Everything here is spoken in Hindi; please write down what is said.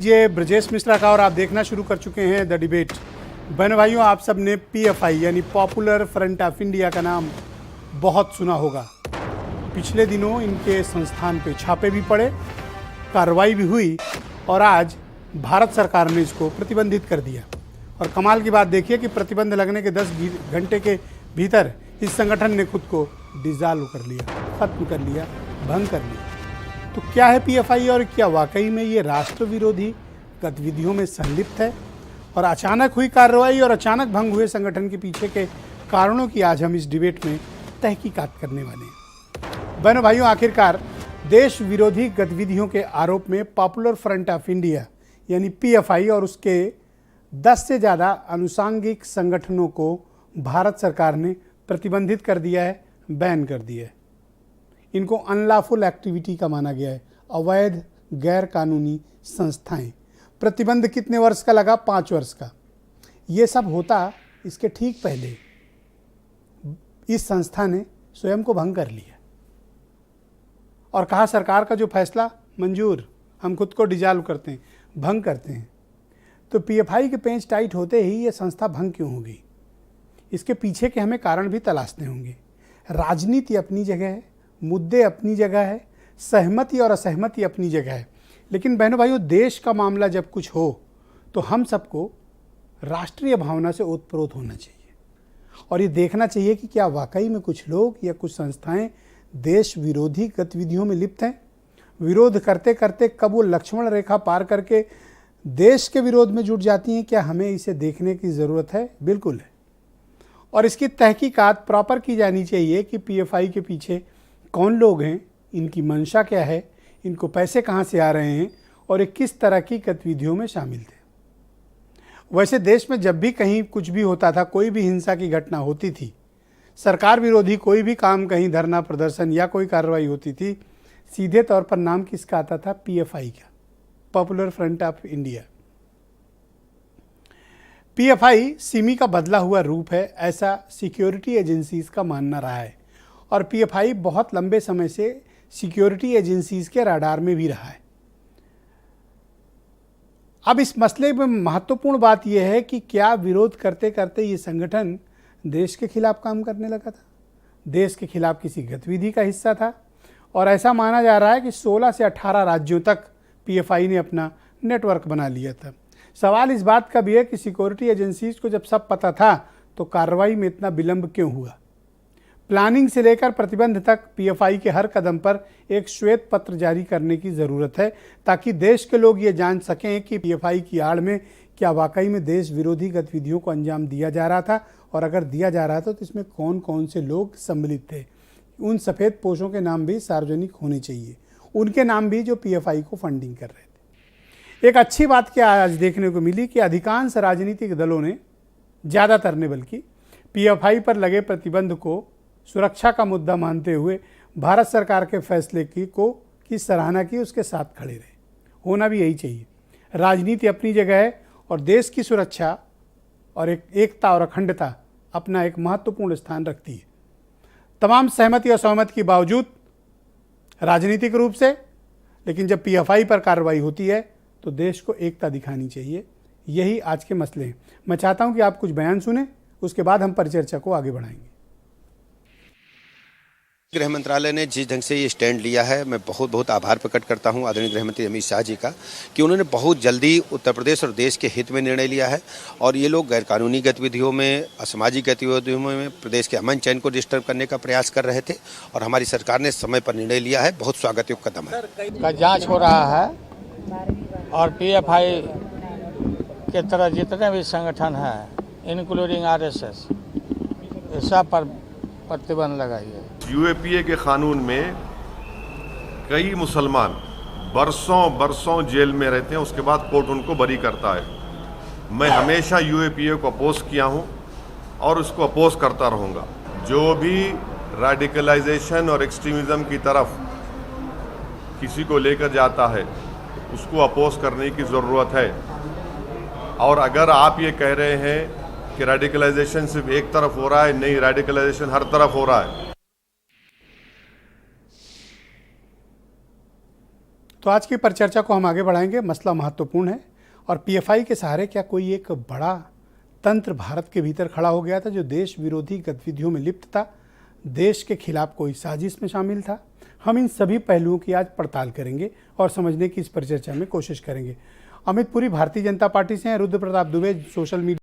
ये ब्रजेश मिश्रा का और आप देखना शुरू कर चुके हैं द डिबेट। बहन भाइयों, आप सब ने पीएफआई यानी पॉपुलर फ्रंट ऑफ इंडिया का नाम बहुत सुना होगा। पिछले दिनों इनके संस्थान पे छापे भी पड़े, कार्रवाई भी हुई और आज भारत सरकार ने इसको प्रतिबंधित कर दिया। और कमाल की बात देखिए कि प्रतिबंध लगने के 10 घंटे के भीतर इस संगठन ने खुद को डिसॉल्व कर लिया, खत्म कर लिया, भंग कर लिया। तो क्या है पीएफआई और क्या वाकई में ये राष्ट्र विरोधी गतिविधियों में संलिप्त है? और अचानक हुई कार्रवाई और अचानक भंग हुए संगठन के पीछे के कारणों की आज हम इस डिबेट में तहकीकात करने वाले हैं। बहनों भाइयों, आखिरकार देश विरोधी गतिविधियों के आरोप में पॉपुलर फ्रंट ऑफ इंडिया यानी पीएफआई और उसके 10 से ज़्यादा अनुषांगिक संगठनों को भारत सरकार ने प्रतिबंधित कर दिया है, बैन कर दिया है। इनको अनलॉफुल एक्टिविटी का माना गया है, अवैध गैर कानूनी संस्थाएं। प्रतिबंध कितने वर्ष का लगा? 5 वर्ष का। ये सब होता इसके ठीक पहले इस संस्था ने स्वयं को भंग कर लिया और कहा सरकार का जो फैसला मंजूर, हम खुद को डिसॉल्व करते हैं, भंग करते हैं। तो पीएफआई के पेंच टाइट होते ही ये संस्था भंग क्यों होगी? इसके पीछे के हमें कारण भी तलाशने होंगे। राजनीति अपनी जगह है, मुद्दे अपनी जगह है, सहमति और असहमति अपनी जगह है, लेकिन बहनों भाइयों, देश का मामला जब कुछ हो तो हम सबको राष्ट्रीय भावना से ओतप्रोत होना चाहिए और ये देखना चाहिए कि क्या वाकई में कुछ लोग या कुछ संस्थाएं देश विरोधी गतिविधियों में लिप्त हैं। विरोध करते करते कब वो लक्ष्मण रेखा पार करके देश के विरोध में जुट जाती हैं, क्या हमें इसे देखने की ज़रूरत है? बिल्कुल है। और इसकी तहकीकात प्रॉपर की जानी चाहिए कि पीएफआई के पीछे कौन लोग हैं, इनकी मंशा क्या है, इनको पैसे कहाँ से आ रहे हैं और ये किस तरह की गतिविधियों में शामिल थे। वैसे देश में जब भी कहीं कुछ भी होता था, कोई भी हिंसा की घटना होती थी, सरकार विरोधी कोई भी काम, कहीं धरना प्रदर्शन या कोई कार्रवाई होती थी, सीधे तौर पर नाम किसका आता था? पीएफआई का, popular front of India. PFI Simi का बदला हुआ रूप है, ऐसा सिक्योरिटी एजेंसीज का मानना रहा है और पीएफआई बहुत लंबे समय से सिक्योरिटी एजेंसीज के राडार में भी रहा है। अब इस मसले में महत्वपूर्ण बात यह है कि क्या विरोध करते करते ये संगठन देश के खिलाफ काम करने लगा था, देश के खिलाफ किसी गतिविधि का हिस्सा था। और ऐसा माना जा रहा है कि 16 से 18 राज्यों तक पीएफआई ने अपना नेटवर्क बना लिया था। सवाल इस बात का भी है कि सिक्योरिटी एजेंसीज को जब सब पता था तो कार्रवाई में इतना विलंब क्यों हुआ? प्लानिंग से लेकर प्रतिबंध तक पीएफआई के हर कदम पर एक श्वेत पत्र जारी करने की ज़रूरत है ताकि देश के लोग ये जान सकें कि पीएफआई की आड़ में क्या वाकई में देश विरोधी गतिविधियों को अंजाम दिया जा रहा था और अगर दिया जा रहा था तो इसमें कौन कौन से लोग सम्मिलित थे। उन सफ़ेद पोशों के नाम भी सार्वजनिक होने चाहिए, उनके नाम भी जो पीएफआई को फंडिंग कर रहे थे। एक अच्छी बात क्या आज देखने को मिली कि अधिकांश राजनीतिक दलों ने, ज़्यादातर ने बल्कि, पीएफआई पर लगे प्रतिबंध को सुरक्षा का मुद्दा मानते हुए भारत सरकार के फैसले की सराहना की, उसके साथ खड़े रहे। होना भी यही चाहिए। राजनीति अपनी जगह है और देश की सुरक्षा और एकता और अखंडता अपना एक महत्वपूर्ण स्थान रखती है। तमाम सहमति और सहमति के बावजूद राजनीतिक रूप से, लेकिन जब पीएफआई पर कार्रवाई होती है तो देश को एकता दिखानी चाहिए। यही आज के मसले हैं। मैं चाहता हूं कि आप कुछ बयान सुने, उसके बाद हम परिचर्चा को आगे बढ़ाएंगे। गृह मंत्रालय ने जिस ढंग से ये स्टैंड लिया है, मैं बहुत बहुत आभार प्रकट करता हूं आदरणीय गृह मंत्री अमित शाह जी का कि उन्होंने बहुत जल्दी उत्तर प्रदेश और देश के हित में निर्णय लिया है। और ये लोग गैरकानूनी गतिविधियों में, असामाजिक गतिविधियों में प्रदेश के अमन चैन को डिस्टर्ब करने का प्रयास कर रहे थे और हमारी सरकार ने समय पर निर्णय लिया है। बहुत स्वागत योग्य कदम है। का जाँच हो रहा है और पीएफआई के तरह जितने भी संगठन हैं इंक्लूडिंग आरएसएस, इस सब पर प्रतिबंध लगाई है। यूएपीए के कानून में कई मुसलमान बरसों जेल में रहते हैं, उसके बाद कोर्ट उनको बरी करता है। मैं हमेशा यूएपीए को अपोज किया हूं और उसको अपोज करता रहूंगा। जो भी रेडिकलाइजेशन और एक्सट्रीमिज्म की तरफ किसी को लेकर जाता है उसको अपोज करने की ज़रूरत है। और अगर आप ये कह रहे हैं कि रेडिकलाइजेशन सिर्फ एक तरफ हो रहा है, नहीं, रेडिकलाइजेशन हर तरफ हो रहा है। तो आज की परिचर्चा को हम आगे बढ़ाएंगे। मसला महत्वपूर्ण है और पीएफआई के सहारे क्या कोई एक बड़ा तंत्र भारत के भीतर खड़ा हो गया था जो देश विरोधी गतिविधियों में लिप्त था, देश के खिलाफ कोई साजिश में शामिल था। हम इन सभी पहलुओं की आज पड़ताल करेंगे और समझने की इस परिचर्चा में कोशिश करेंगे। अमित पुरी भारतीय जनता पार्टी से हैं, रुद्र प्रताप दुबे सोशल मीडिया